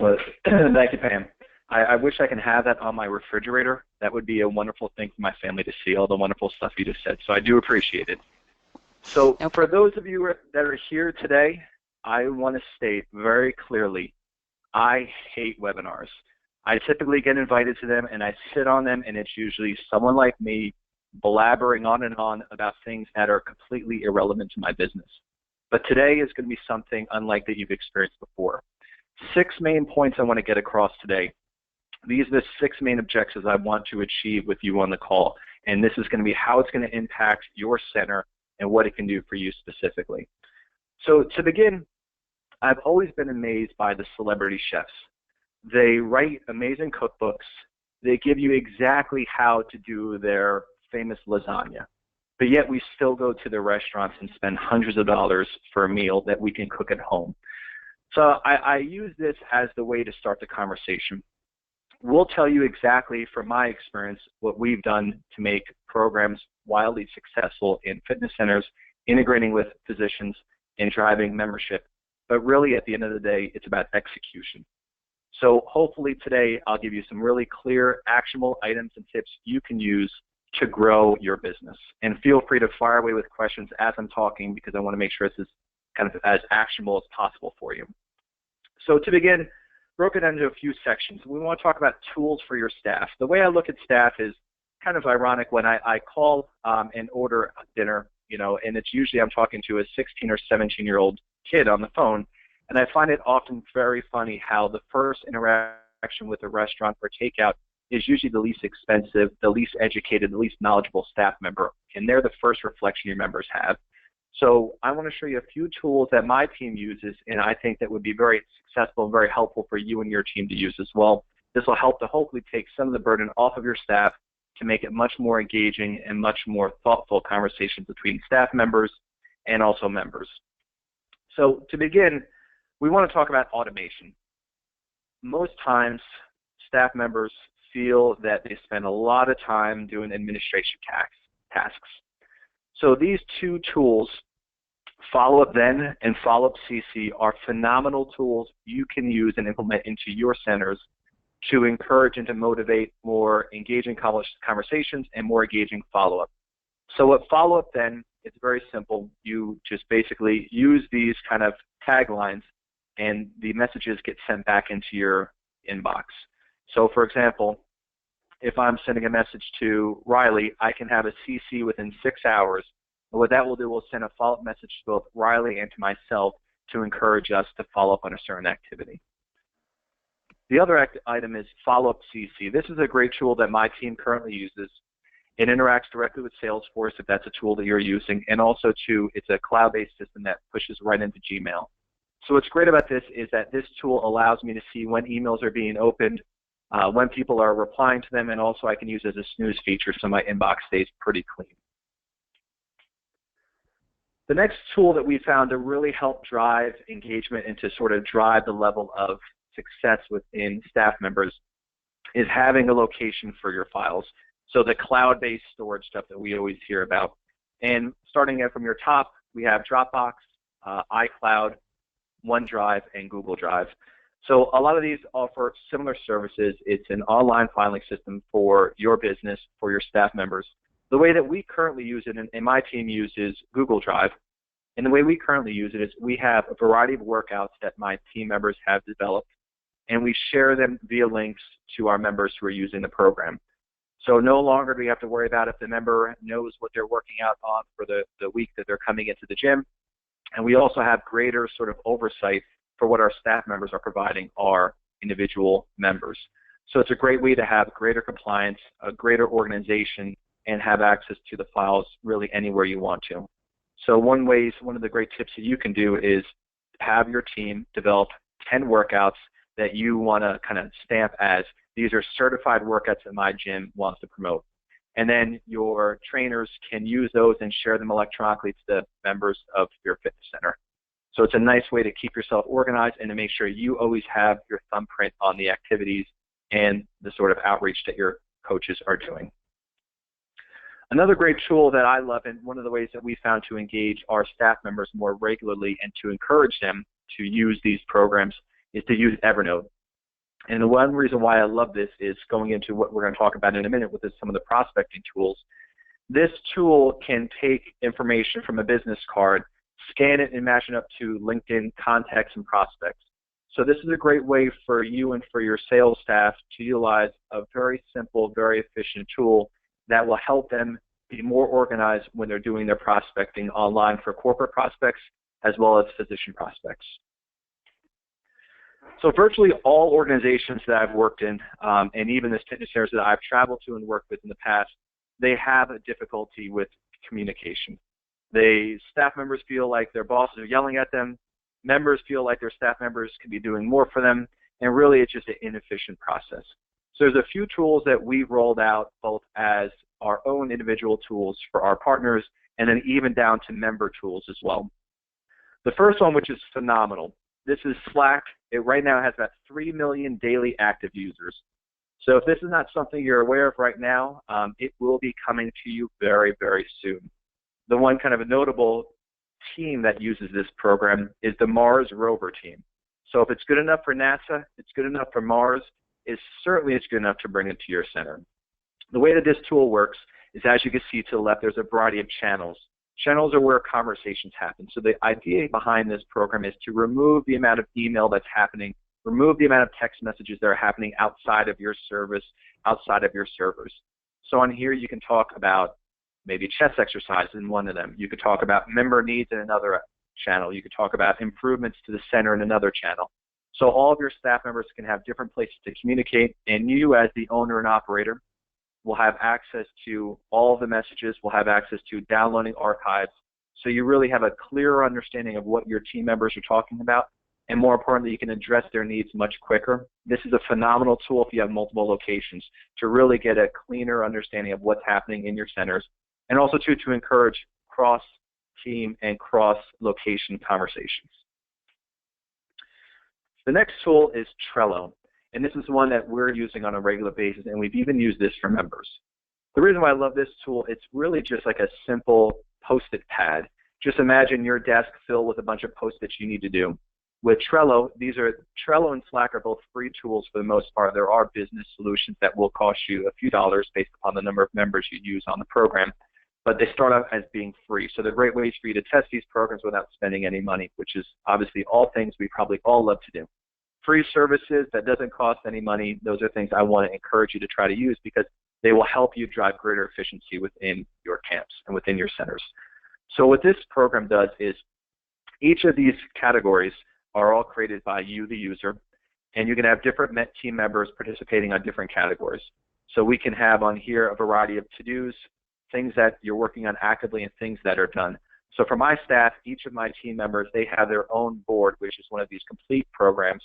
Well, thank you, Pam. I wish I can have that on my refrigerator. That would be a wonderful thing for my family to see, all the wonderful stuff you just said. So I do appreciate it. So for those of you that are here today, I want to state very clearly, I hate webinars. I typically get invited to them, and I sit on them, and it's usually someone like me blabbering on and on about things that are completely irrelevant to my business. But today is going to be something unlike that you've experienced before. 6 main points I want to get across today. These are the 6 main objectives I want to achieve with you on the call, and this is going to be how it's going to impact your center and what it can do for you specifically. So to begin, I've always been amazed by the celebrity chefs. They write amazing cookbooks. They give you exactly how to do their famous lasagna, but yet we still go to the restaurants and spend hundreds of dollars for a meal that we can cook at home. So I use this as the way to start the conversation. We'll tell you exactly from my experience what we've done to make programs wildly successful in fitness centers, integrating with physicians, and driving membership. But really, at the end of the day, it's about execution. So hopefully today I'll give you some really clear, actionable items and tips you can use to grow your business. And feel free to fire away with questions as I'm talking, because I want to make sure this is kind of as actionable as possible for you. So to begin, broken into a few sections. We want to talk about tools for your staff. The way I look at staff is kind of ironic when I call and order dinner, and it's usually I'm talking to a 16 or 17-year-old kid on the phone, and I find it often very funny how the first interaction with a restaurant for takeout is usually the least expensive, the least educated, the least knowledgeable staff member, and they're the first reflection your members have. So I want to show you a few tools that my team uses, and I think that would be very successful and very helpful for you and your team to use as well. This will help to hopefully take some of the burden off of your staff to make it much more engaging and much more thoughtful conversations between staff members and also members. So to begin, we want to talk about automation. Most times, staff members feel that they spend a lot of time doing administration tasks. So these 2 tools, Follow-Up Then and Follow-Up CC, are phenomenal tools you can use and implement into your centers to encourage and to motivate more engaging conversations and more engaging follow-up. So at Follow-Up Then, it's very simple. You just basically use these kind of taglines, and the messages get sent back into your inbox. So for example, if I'm sending a message to Riley, I can have a CC within 6 hours. And what that will do will send a follow-up message to both Riley and to myself to encourage us to follow up on a certain activity. The other item is Follow-Up CC. This is a great tool that my team currently uses. It interacts directly with Salesforce if that's a tool that you're using, and also too, it's a cloud-based system that pushes right into Gmail. So what's great about this is that this tool allows me to see when emails are being opened, when people are replying to them, and also I can use it as a snooze feature so my inbox stays pretty clean. The next tool that we found to really help drive engagement and to sort of drive the level of success within staff members is having a location for your files. So the cloud-based storage stuff that we always hear about. And starting from your top, we have Dropbox, iCloud, OneDrive, and Google Drive. So a lot of these offer similar services. It's an online filing system for your business, for your staff members. The way that we currently use it, and my team uses Google Drive, and the way we currently use it is we have a variety of workouts that my team members have developed, and we share them via links to our members who are using the program. So no longer do we have to worry about if the member knows what they're working out on for the week that they're coming into the gym. And we also have greater sort of oversight for what our staff members are providing our individual members. So it's a great way to have greater compliance, a greater organization, and have access to the files really anywhere you want to. So one of the great tips that you can do is have your team develop 10 workouts that you want to kind of stamp as these are certified workouts that my gym wants to promote. And then your trainers can use those and share them electronically to the members of your fitness center. So it's a nice way to keep yourself organized and to make sure you always have your thumbprint on the activities and the sort of outreach that your coaches are doing. Another great tool that I love, and one of the ways that we found to engage our staff members more regularly and to encourage them to use these programs, is to use Evernote. And the one reason why I love this is going into what we're going to talk about in a minute with some of the prospecting tools. This tool can take information from a business card, scan it, and match it up to LinkedIn contacts and prospects. So this is a great way for you and for your sales staff to utilize a very simple, very efficient tool that will help them be more organized when they're doing their prospecting online for corporate prospects as well as physician prospects. So virtually all organizations that I've worked in, and even the fitness centers that I've traveled to and worked with in the past, they have a difficulty with communication. Staff members feel like their bosses are yelling at them. Members feel like their staff members can be doing more for them, and really it's just an inefficient process. So there's a few tools that we've rolled out both as our own individual tools for our partners and then even down to member tools as well. The first one, which is phenomenal, this is Slack. It right now has about 3 million daily active users. So if this is not something you're aware of right now, it will be coming to you very, very soon. The one kind of a notable team that uses this program is the Mars rover team. So if it's good enough for NASA, it's good enough for Mars, it's good enough to bring it to your center. The way that this tool works is, as you can see to the left, there's a variety of channels. Channels are where conversations happen. So the idea behind this program is to remove the amount of email that's happening, remove the amount of text messages that are happening outside of your service, outside of your servers. So on here you can talk about maybe chest exercises in one of them. You could talk about member needs in another channel. You could talk about improvements to the center in another channel. So all of your staff members can have different places to communicate, and you as the owner and operator will have access to all of the messages, will have access to downloading archives, so you really have a clearer understanding of what your team members are talking about, and more importantly, you can address their needs much quicker. This is a phenomenal tool if you have multiple locations to really get a cleaner understanding of what's happening in your centers, and also to encourage cross-team and cross-location conversations. The next tool is Trello, and this is one that we're using on a regular basis, and we've even used this for members. The reason why I love this tool, it's really just like a simple Post-it pad. Just imagine your desk filled with a bunch of Post-its you need to do. With Trello, Trello and Slack are both free tools for the most part. There are business solutions that will cost you a few dollars based upon the number of members you use on the program, but they start out as being free. So they're great ways for you to test these programs without spending any money, which is obviously all things we probably all love to do. Free services that doesn't cost any money, those are things I want to encourage you to try to use because they will help you drive greater efficiency within your camps and within your centers. So what this program does is each of these categories are all created by you, the user, and you can have different team members participating on different categories. So we can have on here a variety of to-dos, things that you're working on actively, and things that are done. So for my staff, each of my team members, they have their own board, which is one of these complete programs.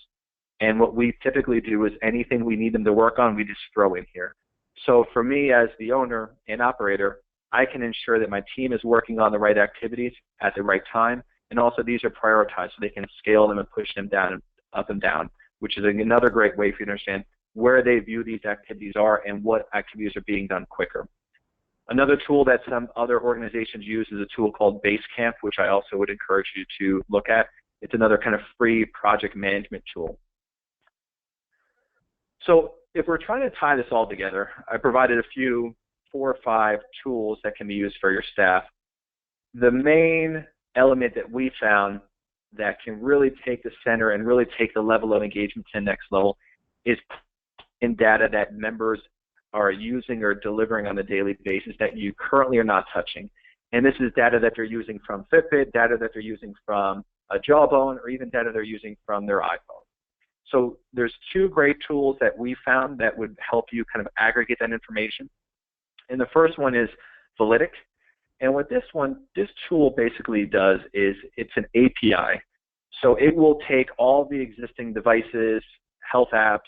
And what we typically do is anything we need them to work on, we just throw in here. So for me as the owner and operator, I can ensure that my team is working on the right activities at the right time, and also these are prioritized so they can scale them and push them down, up and down, which is another great way for you to understand where they view these activities are and what activities are being done quicker. Another tool that some other organizations use is a tool called Basecamp, which I also would encourage you to look at. It's another kind of free project management tool. So if we're trying to tie this all together, I provided a few 4 or 5 tools that can be used for your staff. The main element that we found that can really take the center and really take the level of engagement to the next level is in data that members are using or delivering on a daily basis that you currently are not touching. And this is data that they're using from Fitbit, data that they're using from a Jawbone, or even data they're using from their iPhone. So there's 2 great tools that we found that would help you kind of aggregate that information. And the first one is Validic. And what this tool basically does is it's an API. So it will take all the existing devices, health apps,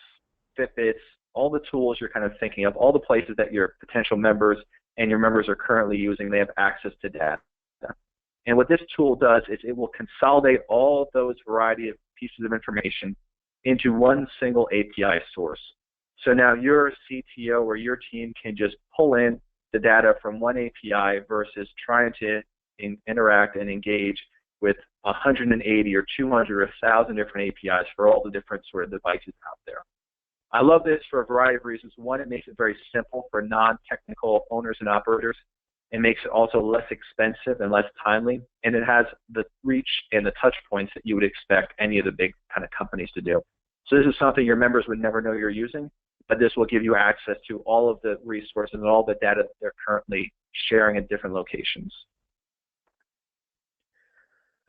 Fitbits, all the tools you're kind of thinking of, all the places that your potential members and your members are currently using, they have access to data. And what this tool does is it will consolidate all of those variety of pieces of information into one single API source. So now your CTO or your team can just pull in the data from one API versus trying to interact and engage with 180 or 200 or 1,000 different APIs for all the different sort of devices out there. I love this for a variety of reasons. One, it makes it very simple for non-technical owners and operators. It makes it also less expensive and less timely, and it has the reach and the touch points that you would expect any of the big kind of companies to do. So this is something your members would never know you're using, but this will give you access to all of the resources and all the data that they're currently sharing at different locations.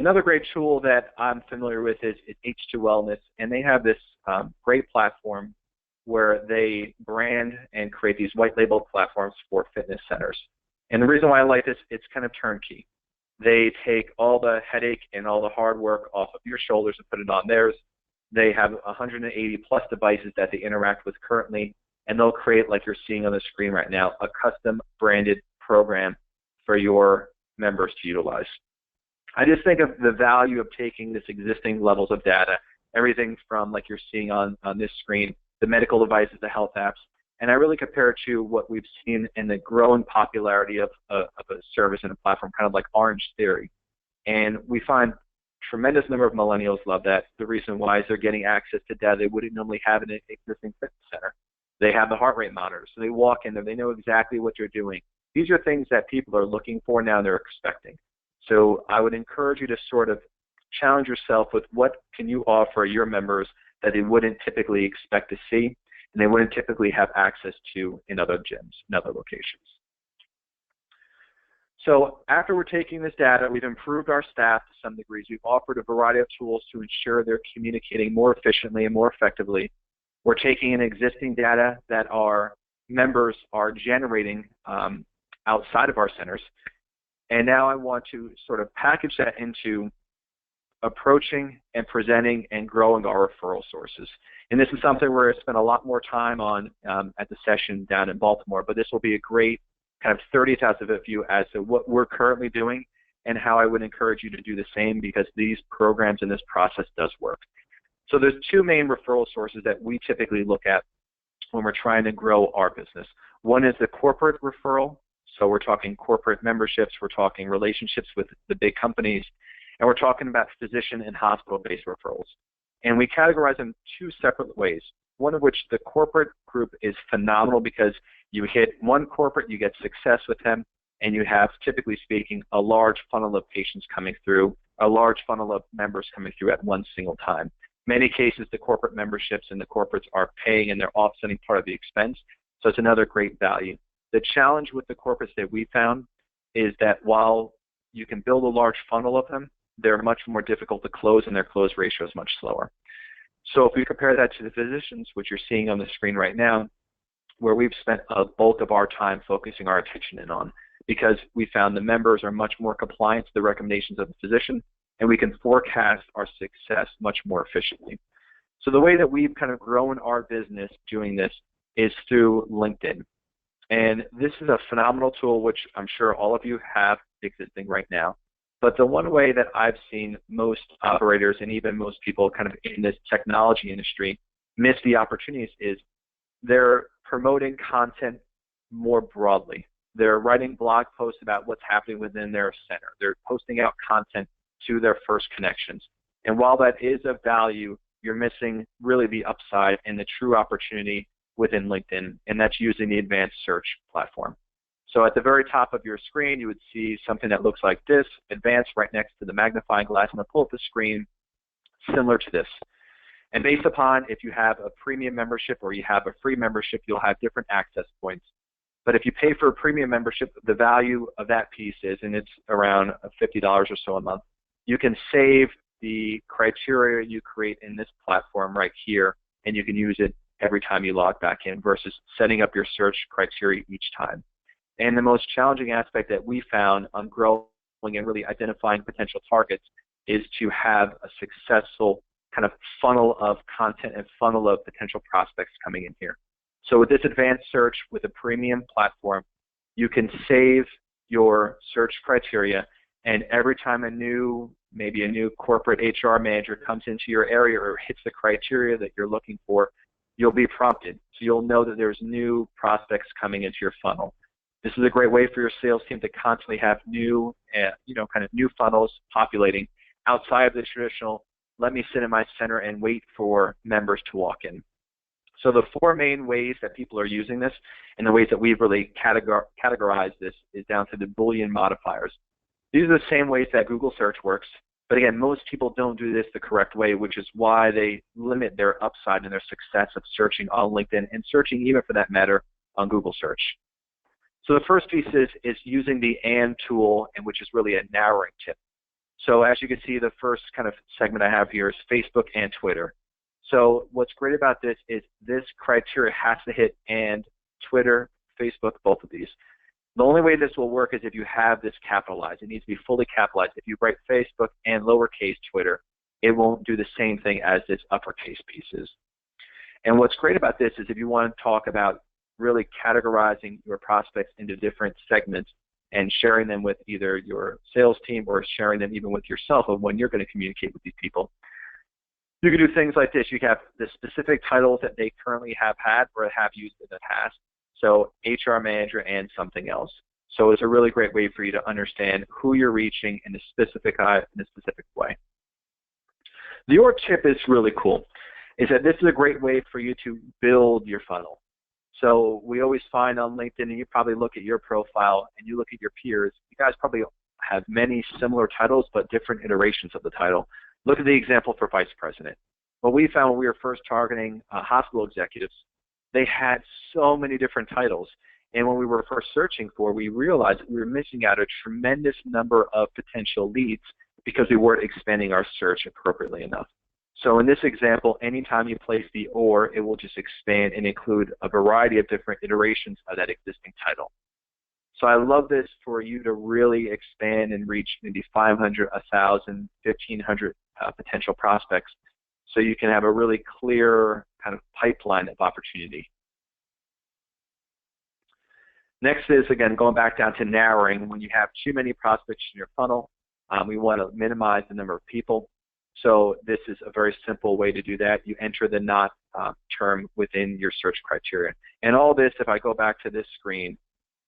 Another great tool that I'm familiar with is H2 Wellness, and they have this great platform where they brand and create these white label platforms for fitness centers. And the reason why I like this, it's kind of turnkey. They take all the headache and all the hard work off of your shoulders and put it on theirs. They have 180 plus devices that they interact with currently, and they'll create, like you're seeing on the screen right now, a custom branded program for your members to utilize. I just think of the value of taking this existing levels of data, everything from, like you're seeing on this screen, the medical devices, the health apps, and I really compare it to what we've seen in the growing popularity of a service and a platform, kind of like Orange Theory. And we find tremendous number of millennials love that. The reason why is they're getting access to data they wouldn't normally have in an existing fitness center. They have the heart rate monitors, so they walk in there, they know exactly what you're doing. These are things that people are looking for now and they're expecting. So I would encourage you to sort of challenge yourself with what can you offer your members that they wouldn't typically expect to see and they wouldn't typically have access to in other gyms, in other locations. So after we're taking this data, we've improved our staff to some degrees. We've offered a variety of tools to ensure they're communicating more efficiently and more effectively. We're taking in existing data that our members are generating outside of our centers. And now I want to sort of package that into approaching and presenting and growing our referral sources. And this is something where I spent a lot more time on at the session down in Baltimore, but this will be a great kind of 30,000-foot view as to what we're currently doing and how I would encourage you to do the same, because these programs and this process does work. So there's two main referral sources that we typically look at when we're trying to grow our business. One is the corporate referral. So we're talking corporate memberships, we're talking relationships with the big companies, and we're talking about physician and hospital-based referrals. And we categorize them two separate ways, one of which the corporate group is phenomenal because you hit one corporate, you get success with them, and you have, typically speaking, a large funnel of patients coming through, a large funnel of members coming through at one single time. Many cases, the corporate memberships and the corporates are paying and they're offsetting part of the expense, so it's another great value. The challenge with the corporates that we found is that while you can build a large funnel of them, they're much more difficult to close and their close ratio is much slower. So if we compare that to the physicians, which you're seeing on the screen right now, where we've spent a bulk of our time focusing our attention in on, because we found the members are much more compliant to the recommendations of the physician, and we can forecast our success much more efficiently. So the way that we've kind of grown our business doing this is through LinkedIn. And this is a phenomenal tool, which I'm sure all of you have existing right now. But the one way that I've seen most operators and even most people kind of in this technology industry miss the opportunities is they're promoting content more broadly. They're writing blog posts about what's happening within their center. They're posting out content to their first connections. And while that is of value, you're missing really the upside and the true opportunity within LinkedIn, and that's using the advanced search platform. So at the very top of your screen, you would see something that looks like this, advanced right next to the magnifying glass. I'm going to pull up the screen similar to this. And based upon if you have a premium membership or you have a free membership, you'll have different access points. But if you pay for a premium membership, the value of that piece is, and it's around $50 or so a month, you can save the criteria you create in this platform right here, and you can use it every time you log back in versus setting up your search criteria each time. And the most challenging aspect that we found on growing and really identifying potential targets is to have a successful kind of funnel of content and funnel of potential prospects coming in here. So with this advanced search with a premium platform, you can save your search criteria, and every time maybe a new corporate HR manager comes into your area or hits the criteria that you're looking for, you'll be prompted. So you'll know that there's new prospects coming into your funnel. This is a great way for your sales team to constantly have new, kind of new funnels populating outside of the traditional, let me sit in my center and wait for members to walk in. So the four main ways that people are using this, and the ways that we've really categorized this, is down to the Boolean modifiers. These are the same ways that Google search works, but again, most people don't do this the correct way, which is why they limit their upside and their success of searching on LinkedIn and searching, even for that matter, on Google search. So the first piece is using the AND tool, and which is really a narrowing tip. So as you can see, the first kind of segment I have here is Facebook and Twitter. So what's great about this is this criteria has to hit and Twitter, Facebook, both of these. The only way this will work is if you have this capitalized. It needs to be fully capitalized. If you write Facebook and lowercase Twitter, it won't do the same thing as this uppercase pieces. And what's great about this is if you want to talk about really categorizing your prospects into different segments and sharing them with either your sales team or sharing them even with yourself of when you're going to communicate with these people, you can do things like this. You have the specific titles that they currently have had or have used in the past. So HR manager and something else. So it's a really great way for you to understand who you're reaching in a specific way. The org tip is really cool. Is that this is a great way for you to build your funnel. So we always find on LinkedIn, and you probably look at your profile and you look at your peers, you guys probably have many similar titles but different iterations of the title. Look at the example for vice president. What we found when we were first targeting hospital executives, they had so many different titles. And when we were first searching for, we realized we were missing out a tremendous number of potential leads because we weren't expanding our search appropriately enough. So in this example, anytime you place the or, it will just expand and include a variety of different iterations of that existing title. So I love this for you to really expand and reach maybe 500, 1,000, 1,500 potential prospects, so you can have a really clear kind of pipeline of opportunity. Next is, again, going back down to narrowing. When you have too many prospects in your funnel, we want to minimize the number of people. So this is a very simple way to do that. You enter the not term within your search criteria. And all this, if I go back to this screen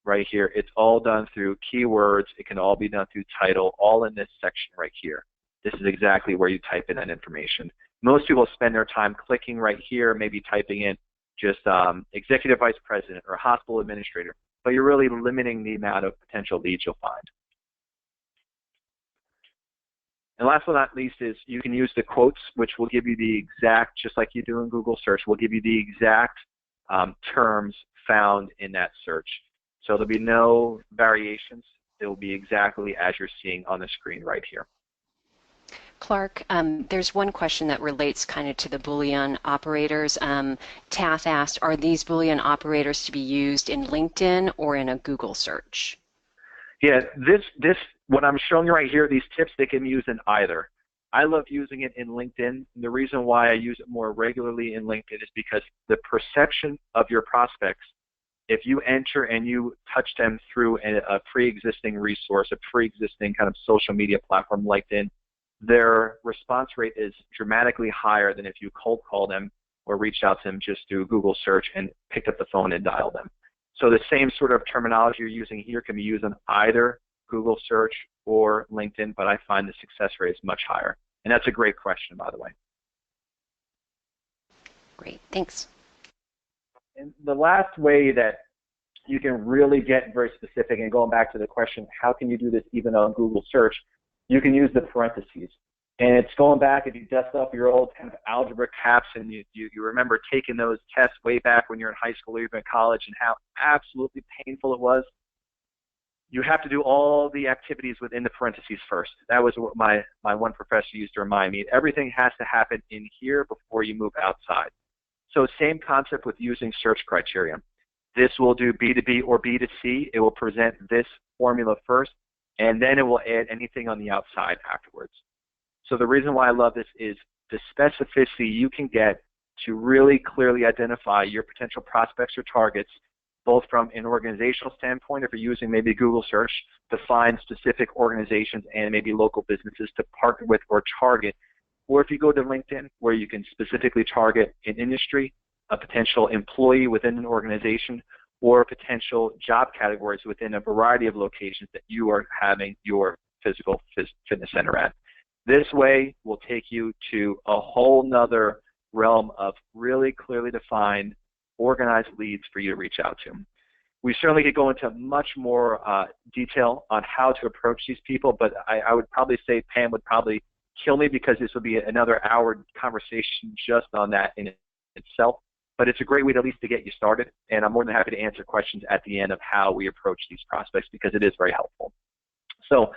right here, it's all done through keywords. It can all be done through title, all in this section right here. This is exactly where you type in that information. Most people spend their time clicking right here, maybe typing in just executive vice president or hospital administrator, but you're really limiting the amount of potential leads you'll find. And last but not least is you can use the quotes, which will give you the exact, just like you do in Google search, will give you the exact terms found in that search. So there'll be no variations. It will be exactly as you're seeing on the screen right here. Clark, there's one question that relates kind of to the Boolean operators. Tath asked, are these Boolean operators to be used in LinkedIn or in a Google search? Yeah, what I'm showing you right here, these tips, they can be used in either. I love using it in LinkedIn. The reason why I use it more regularly in LinkedIn is because the perception of your prospects, if you enter and you touch them through a pre-existing resource, a pre-existing kind of social media platform, LinkedIn, their response rate is dramatically higher than if you cold call them or reached out to them just through Google search and picked up the phone and dialed them. So the same sort of terminology you're using here can be used on either Google search or LinkedIn, but I find the success rate is much higher. And that's a great question, by the way. Great, thanks. And the last way that you can really get very specific, and going back to the question, how can you do this even on Google search, you can use the parentheses. And it's going back, if you dust up your old kind of algebra caps and you remember taking those tests way back when you're in high school or even in college and how absolutely painful it was, you have to do all the activities within the parentheses first. That was what my one professor used to remind me. Everything has to happen in here before you move outside. So same concept with using search criteria. This will do B2B or B2C. It will present this formula first, and then it will add anything on the outside afterwards. So the reason why I love this is the specificity you can get to really clearly identify your potential prospects or targets, both from an organizational standpoint, if you're using maybe Google search to find specific organizations and maybe local businesses to partner with or target, or if you go to LinkedIn where you can specifically target an industry, a potential employee within an organization, or potential job categories within a variety of locations that you are having your physical fitness center at. This way will take you to a whole nother realm of really clearly defined, organized leads for you to reach out to. We certainly could go into much more detail on how to approach these people, but I would probably say Pam would probably kill me because this would be another hour conversation just on that in itself. But it's a great way to at least to get you started, and I'm more than happy to answer questions at the end of how we approach these prospects because it is very helpful. So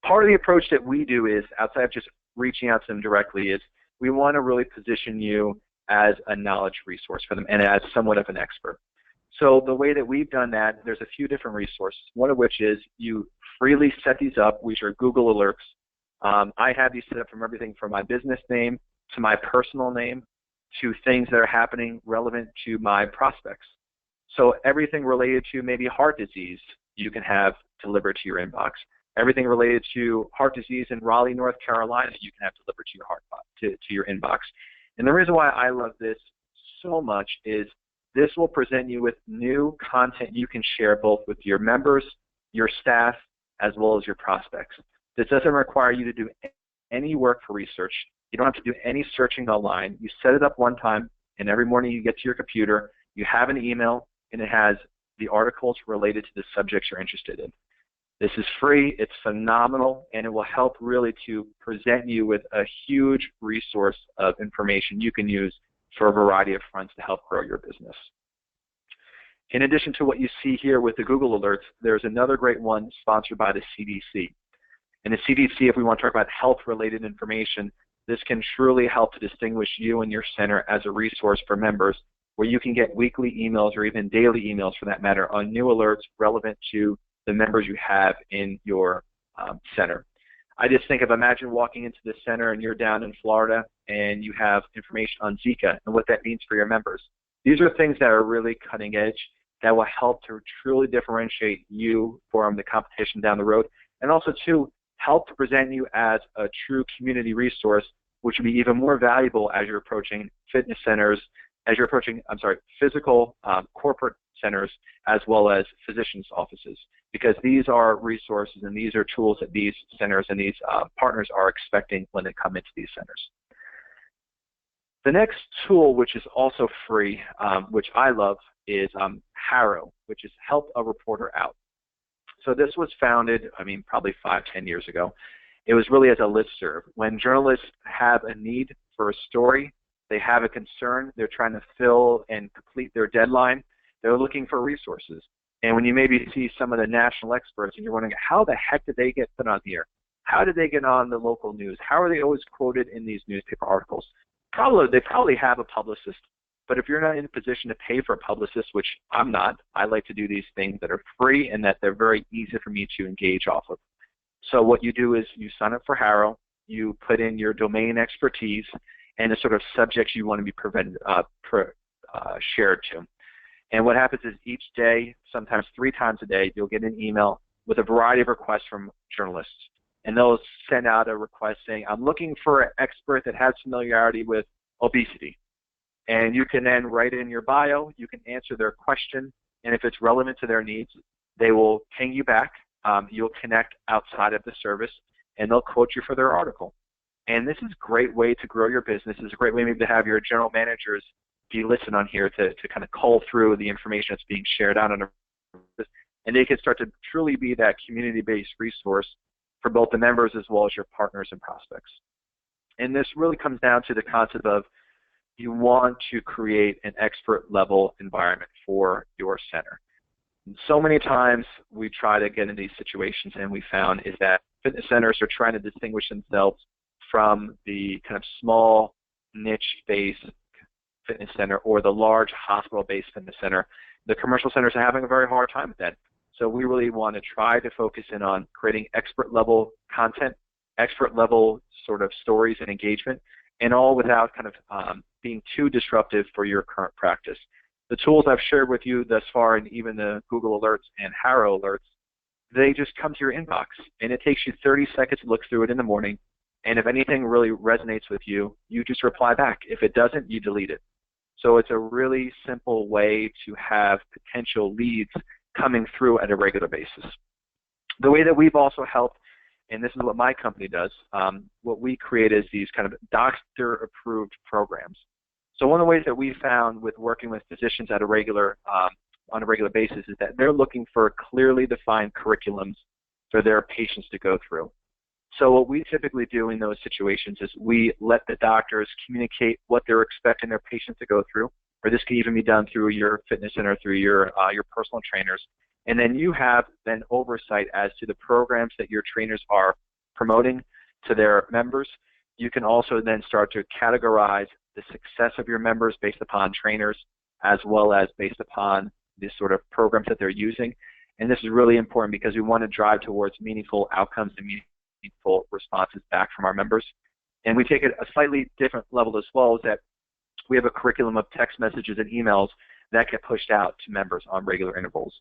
part of the approach that we do is, outside of just reaching out to them directly, is we want to really position you as a knowledge resource for them and as somewhat of an expert. So the way that we've done that, there's a few different resources, one of which is you freely set these up, which are Google Alerts. I have these set up from everything from my business name to my personal name to things that are happening relevant to my prospects. So everything related to maybe heart disease, you can have delivered to your inbox. Everything related to heart disease in Raleigh, North Carolina, you can have delivered to your to your inbox. And the reason why I love this so much is this will present you with new content you can share both with your members, your staff, as well as your prospects. This doesn't require you to do any work for research. You don't have to do any searching online. You set it up one time, and every morning you get to your computer, you have an email, and it has the articles related to the subjects you're interested in. This is free, it's phenomenal, and it will help really to present you with a huge resource of information you can use for a variety of fronts to help grow your business. In addition to what you see here with the Google Alerts, there's another great one sponsored by the CDC. And the CDC, if we want to talk about health-related information, this can truly help to distinguish you and your center as a resource for members where you can get weekly emails or even daily emails for that matter on new alerts relevant to the members you have in your center. I just think of, imagine walking into the center and you're down in Florida and you have information on Zika and what that means for your members. These are things that are really cutting edge that will help to truly differentiate you from the competition down the road, and also to help to present you as a true community resource, which will be even more valuable as you're approaching fitness centers, as you're approaching, physical corporate centers, as well as physicians' offices, because these are resources and these are tools that these centers and these partners are expecting when they come into these centers. The next tool, which is also free, which I love, is HARO, which is Help a Reporter Out. So this was founded, probably 5-10 years ago. It was really as a listserv. When journalists have a need for a story, they have a concern, they're trying to fill and complete their deadline, they're looking for resources. And when you maybe see some of the national experts and you're wondering, how the heck did they get put on here? How did they get on the local news? How are they always quoted in these newspaper articles? They probably have a publicist, but if you're not in a position to pay for a publicist, which I'm not, I like to do these things that are free and that they're very easy for me to engage off of. So what you do is you sign up for HARO, you put in your domain expertise and the sort of subjects you want to be shared to. And what happens is each day, sometimes 3 times a day, you'll get an email with a variety of requests from journalists. And they'll send out a request saying, I'm looking for an expert that has familiarity with obesity. And you can then write in your bio, you can answer their question, and if it's relevant to their needs, they will ping you back. You'll connect outside of the service, and they'll quote you for their article. And this is a great way to grow your business. It's a great way maybe to have your general managers be listed on here to kind of cull through the information that's being shared out on and they can start to truly be that community-based resource for both the members as well as your partners and prospects. And this really comes down to the concept of you want to create an expert-level environment for your center. And so many times we try to get in these situations and we found is that fitness centers are trying to distinguish themselves from the kind of small niche-based fitness center or the large hospital-based fitness center. The commercial centers are having a very hard time with that. So we really want to try to focus in on creating expert-level content, expert-level sort of stories and engagement, and all without kind of being too disruptive for your current practice. The tools I've shared with you thus far, and even the Google Alerts and HARO Alerts, they just come to your inbox, and it takes you 30 seconds to look through it in the morning, and if anything really resonates with you, you just reply back. If it doesn't, you delete it. So it's a really simple way to have potential leads coming through at a regular basis. The way that we've also helped, and this is what my company does, what we create is these kind of doctor-approved programs. So one of the ways that we found with working with physicians on a regular basis is that they're looking for clearly defined curriculums for their patients to go through. So what we typically do in those situations is we let the doctors communicate what they're expecting their patients to go through, or this can even be done through your fitness center, through your personal trainers. And then you have then oversight as to the programs that your trainers are promoting to their members. You can also then start to categorize the success of your members based upon trainers as well as based upon the sort of programs that they're using. And this is really important because we want to drive towards meaningful outcomes and meaningful responses back from our members. And we take it a slightly different level as well, is that we have a curriculum of text messages and emails that get pushed out to members on regular intervals.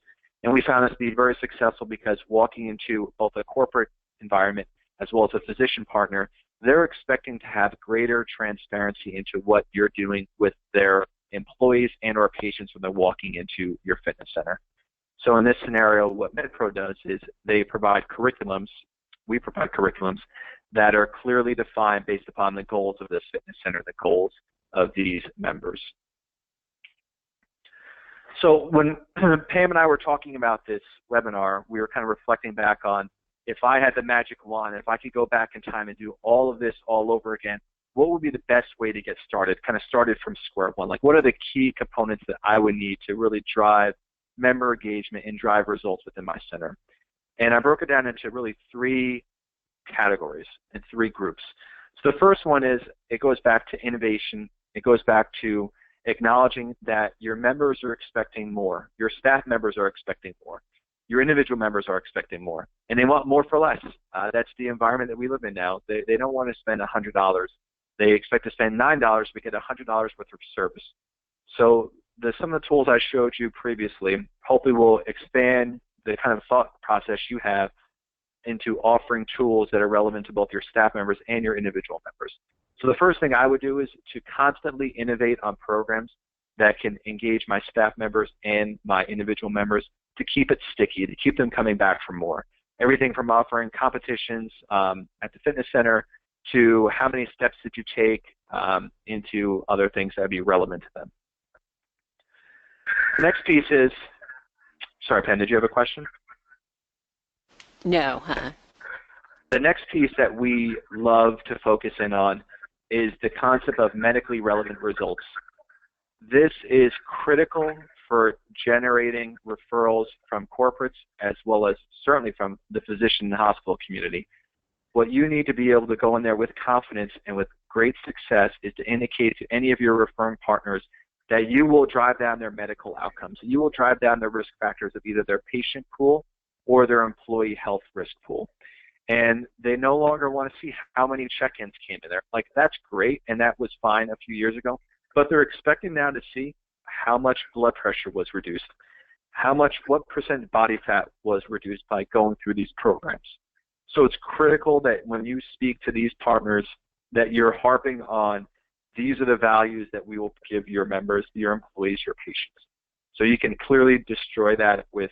And we found this to be very successful because walking into both a corporate environment as well as a physician partner, they're expecting to have greater transparency into what you're doing with their employees and or patients when they're walking into your fitness center. So in this scenario, what MedPro does is they provide curriculums, we provide curriculums that are clearly defined based upon the goals of this fitness center, the goals of these members. So when Pam and I were talking about this webinar, we were kind of reflecting back on, if I had the magic wand, if I could go back in time and do all of this all over again, what would be the best way to get started, kind of started from square one? Like, what are the key components that I would need to really drive member engagement and drive results within my center? And I broke it down into really 3 categories and 3 groups. So the first one is, it goes back to innovation. It goes back to acknowledging that your members are expecting more. Your staff members are expecting more. Your individual members are expecting more. And they want more for less. That's the environment that we live in now. They don't want to spend $100. They expect to spend $9 to get $100 worth of service. So some of the tools I showed you previously hopefully will expand the kind of thought process you have into offering tools that are relevant to both your staff members and your individual members. So the first thing I would do is to constantly innovate on programs that can engage my staff members and my individual members to keep it sticky, to keep them coming back for more. Everything from offering competitions at the fitness center to how many steps did you take into other things that would be relevant to them. The next piece is, sorry, Pam, did you have a question? No. The next piece that we love to focus in on is the concept of medically relevant results. This is critical for generating referrals from corporates as well as certainly from the physician and hospital community. What you need to be able to go in there with confidence and with great success is to indicate to any of your referring partners that you will drive down their medical outcomes. You will drive down the risk factors of either their patient pool or their employee health risk pool. And they no longer want to see how many check-ins came in there. Like, that's great, and that was fine a few years ago, but they're expecting now to see how much blood pressure was reduced, what percent body fat was reduced by going through these programs. So it's critical that when you speak to these partners that you're harping on, these are the values that we will give your members, your employees, your patients. So you can clearly destroy that with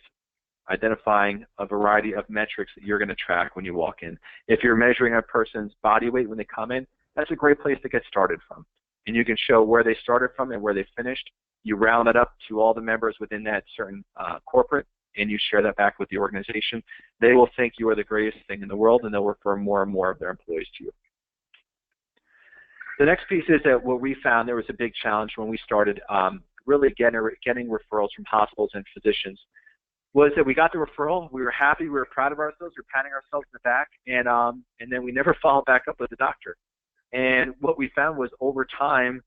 identifying a variety of metrics that you're going to track when you walk in. If you're measuring a person's body weight when they come in, that's a great place to get started from. And you can show where they started from and where they finished. You round it up to all the members within that certain corporate, and you share that back with the organization. They will think you are the greatest thing in the world, and they'll refer more and more of their employees to you. The next piece is that what we found, there was a big challenge when we started really getting referrals from hospitals and physicians, was that we got the referral, we were happy, we were proud of ourselves, we were patting ourselves in the back, and then we never followed back up with the doctor. And what we found was over time,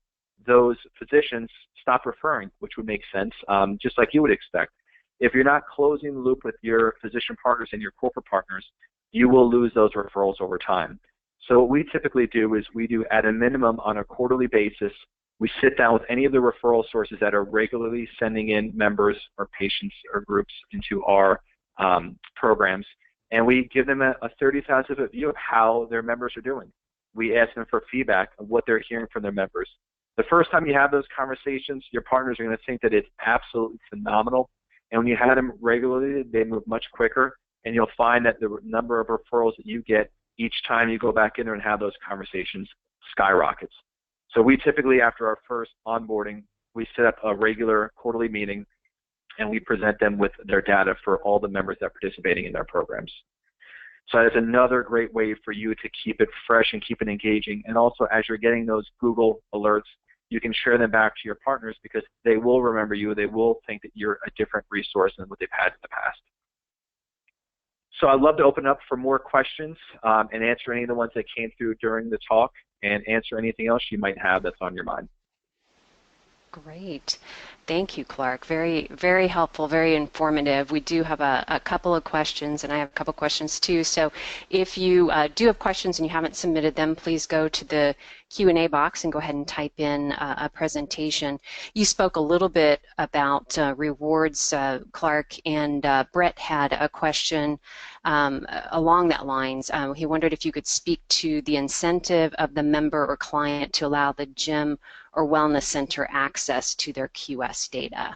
those physicians stopped referring, which would make sense, just like you would expect. If you're not closing the loop with your physician partners and your corporate partners, you will lose those referrals over time. So what we typically do is we do, at a minimum on a quarterly basis, we sit down with any of the referral sources that are regularly sending in members or patients or groups into our programs, and we give them a 30,000-foot view of how their members are doing. We ask them for feedback of what they're hearing from their members. The first time you have those conversations, your partners are going to think that it's absolutely phenomenal, and when you have them regularly, they move much quicker, and you'll find that the number of referrals that you get each time you go back in there and have those conversations skyrockets. So we typically, after our first onboarding, we set up a regular quarterly meeting, and we present them with their data for all the members that are participating in their programs. So that's another great way for you to keep it fresh and keep it engaging. And also, as you're getting those Google alerts, you can share them back to your partners because they will remember you. They will think that you're a different resource than what they've had in the past. So I'd love to open up for more questions and answer any of the ones that came through during the talk and answer anything else you might have that's on your mind. Great. Thank you, Clark. Very, very helpful, very informative. We do have a couple of questions, and I have a couple of questions too. So if you do have questions and you haven't submitted them, please go to the Q&A box and go ahead and type in a presentation. You spoke a little bit about rewards, Clark, and Brett had a question along that lines. He wondered if you could speak to the incentive of the member or client to allow the gym or wellness center access to their QS data.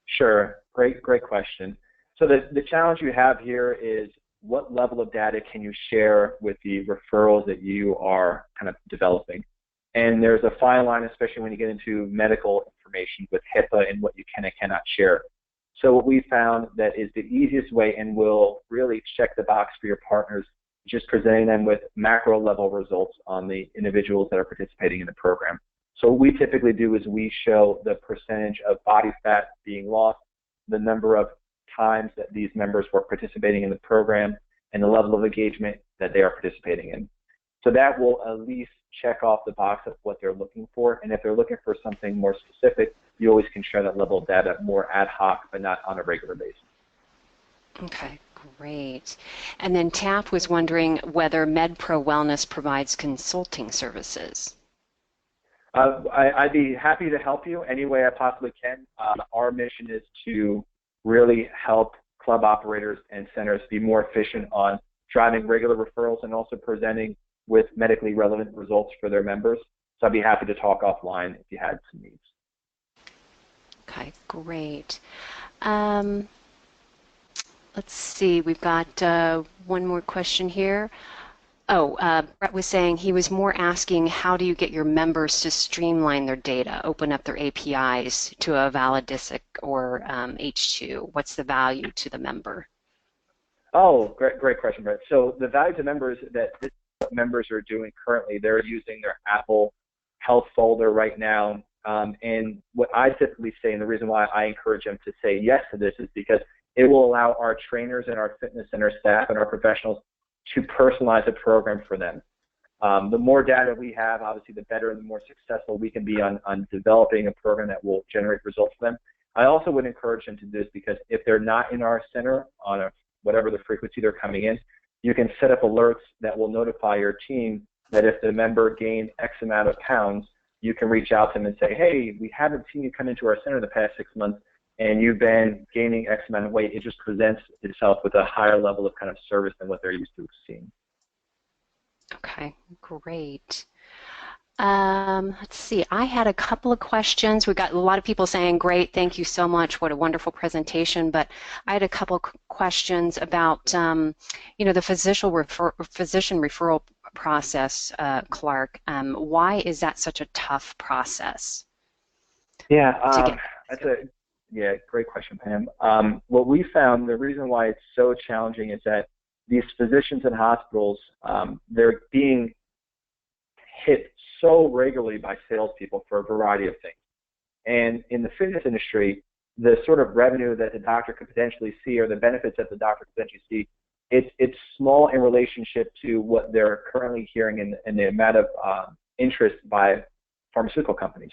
Sure, great question. So the challenge you have here is what level of data can you share with the referrals that you are kind of developing? And there's a fine line, especially when you get into medical information with HIPAA and what you can and cannot share. So what we found that is the easiest way and will really check the box for your partners, just presenting them with macro level results on the individuals that are participating in the program. So what we typically do is we show the percentage of body fat being lost, the number of times that these members were participating in the program, and the level of engagement that they are participating in. So that will at least check off the box of what they're looking for, and if they're looking for something more specific, you always can share that level of data more ad hoc, but not on a regular basis. Okay, great. And then Taff was wondering whether MedPro Wellness provides consulting services. I'd be happy to help you any way I possibly can. Our mission is to really help club operators and centers be more efficient on driving regular referrals and also presenting with medically relevant results for their members. So I'd be happy to talk offline if you had some needs. Okay, great. Let's see, we've got one more question here. Brett was saying he was more asking how do you get your members to streamline their data, open up their APIs to a Validisic or H2? What's the value to the member? Oh, great question, Brett. So the value to members that members are doing currently, they're using their Apple Health folder right now. And what I typically say, and the reason why I encourage them to say yes to this is because it will allow our trainers and our fitness center staff and our professionals to personalize a program for them. The more data we have, obviously, the better and the more successful we can be on developing a program that will generate results for them. I also would encourage them to do this because if they're not in our center on whatever the frequency they're coming in, you can set up alerts that will notify your team that if the member gained X amount of pounds, you can reach out to them and say, hey, we haven't seen you come into our center the past 6 months, and you've been gaining X amount of weight. It just presents itself with a higher level of kind of service than what they're used to seeing. Okay, great. Let's see, I had a couple of questions. We got a lot of people saying, great, thank you so much, what a wonderful presentation, but I had a couple of questions about, the physician referral process, Clark. Why is that such a tough process? Yeah, great question, Pam. What we found, the reason why it's so challenging is that these physicians and hospitals, they're being hit so regularly by salespeople for a variety of things. And in the fitness industry, the sort of revenue that the doctor could potentially see or the benefits that the doctor could potentially see, it's small in relationship to what they're currently hearing in the amount of interest by pharmaceutical companies.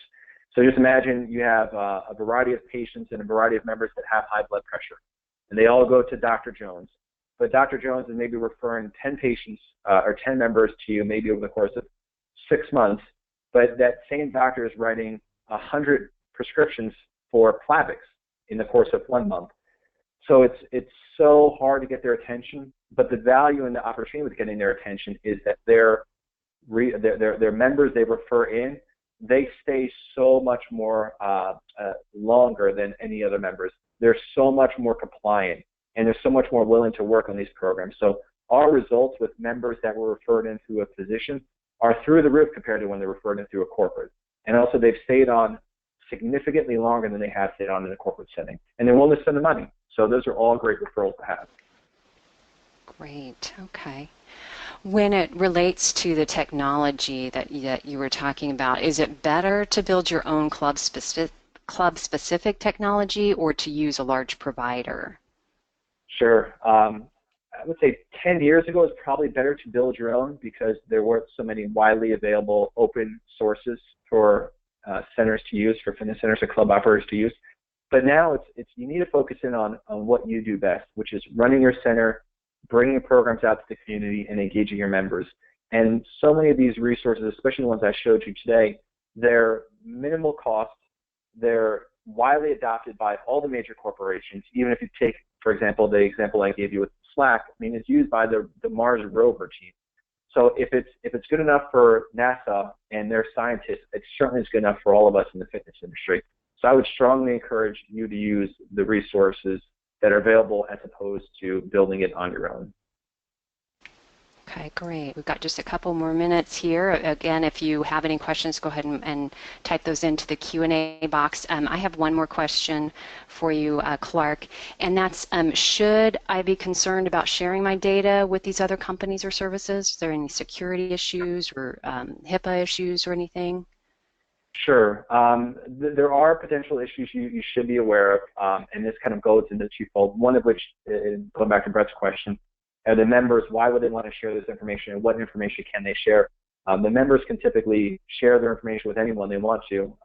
So just imagine you have a variety of patients and a variety of members that have high blood pressure, and they all go to Dr. Jones. But Dr. Jones is maybe referring 10 patients or 10 members to you maybe over the course of 6 months, but that same doctor is writing 100 prescriptions for Plavix in the course of 1 month. So it's so hard to get their attention, but the value and the opportunity with getting their attention is that their members they refer in, they stay so much more longer than any other members. They're so much more compliant, and they're so much more willing to work on these programs. So our results with members that were referred in through a physician are through the roof compared to when they referred them through a corporate. And also they've stayed on significantly longer than they have stayed on in a corporate setting. And they're willing to spend the money. So those are all great referrals to have. Great. Okay. When it relates to the technology that you were talking about, is it better to build your own club-specific technology or to use a large provider? Sure. I would say 10 years ago it's probably better to build your own because there weren't so many widely available open sources for centers to use, for fitness centers or club operators to use. But now it's you need to focus in on what you do best, which is running your center, bringing programs out to the community, and engaging your members. And so many of these resources, especially the ones I showed you today, they're minimal cost. They're widely adopted by all the major corporations. Even if you take, for example, the example I gave you with Slack, I mean, it's used by the Mars rover team. So if it's good enough for NASA and their scientists, it certainly is good enough for all of us in the fitness industry. So I would strongly encourage you to use the resources that are available as opposed to building it on your own. Okay, great. We've got just a couple more minutes here. Again, if you have any questions, go ahead and type those into the Q&A box. I have one more question for you, Clark, and that's, should I be concerned about sharing my data with these other companies or services? Is there any security issues or HIPAA issues or anything? Sure. There are potential issues you should be aware of, and this kind of goes into twofold. One of which, going back to Brett's question, the members, why would they want to share this information, and what information can they share? The members can typically share their information with anyone they want to.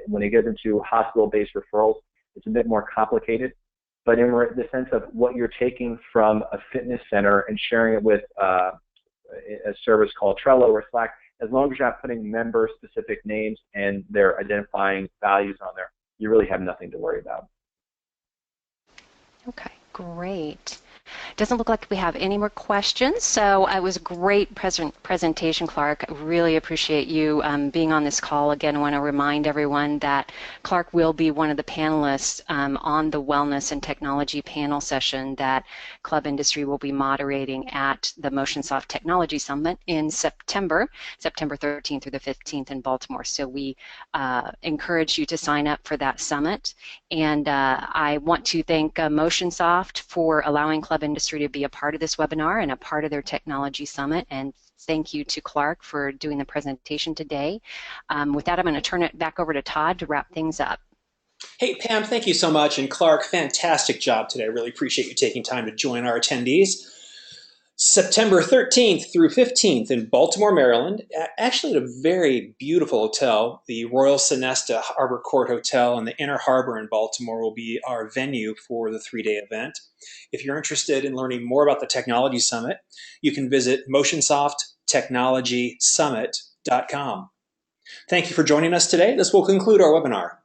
When they get into hospital-based referrals, it's a bit more complicated. But in the sense of what you're taking from a fitness center and sharing it with a service called Trello or Slack, as long as you're not putting member-specific names and their identifying values on there, you really have nothing to worry about. Okay, great. Doesn't look like we have any more questions, so it was a great presentation, Clark. I really appreciate you being on this call. Again, I want to remind everyone that Clark will be one of the panelists on the Wellness and Technology panel session that Club Industry will be moderating at the Motionsoft Technology Summit in September 13th through the 15th in Baltimore. So we encourage you to sign up for that summit. And I want to thank Motionsoft for allowing Club Industry to be a part of this webinar and a part of their technology summit. And thank you to Clark for doing the presentation today. With that, I'm going to turn it back over to Todd to wrap things up. Hey, Pam, thank you so much. And Clark, fantastic job today. I really appreciate you taking time to join our attendees. September 13th through 15th in Baltimore, Maryland, actually at a very beautiful hotel. The Royal Sonesta Harbor Court Hotel in the Inner Harbor in Baltimore will be our venue for the three-day event. If you're interested in learning more about the Technology Summit, you can visit MotionsoftTechnologySummit.com. Thank you for joining us today. This will conclude our webinar.